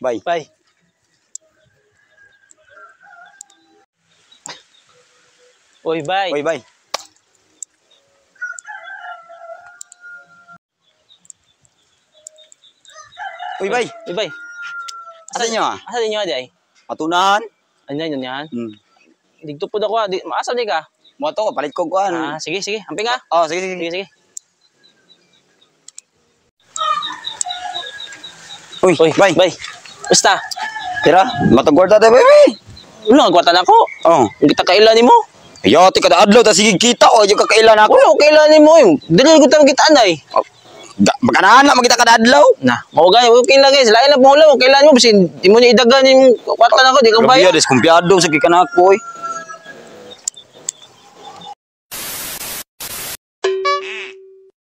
Bye. Bye. Uy, bye. Oy, bye. Uy, bye. Uy, bye. Asa nyo ah? Asa ninyo di ay? Matunahan. Ano yun yan? Hmm. Dito po ako. Asa di ka? Mo to, palit ko kuan. Sige, sige. Amping ka. Oh, sige, sige. Sige, sige. Uy, Uy, bye. bye. Basta. Tira, matagwarta tayo, baby. Ulo, nagwatan ako. Oh. Hindi kita kailan ni mo. Ayati kada adlaw ta sige kita o yung kakailan ako. Ulo, kailan ni mo yung. Dili ko tayo kita anay. Magkanahan na magita kada adlaw. Nah, mau gaya, kailan guys. Lain na po ulo. Kailan mo. Kasi di mo niya idagan yung kwarta na ako. Di ka Grabe bayad. ya, deskumpiado sa kikanako oy.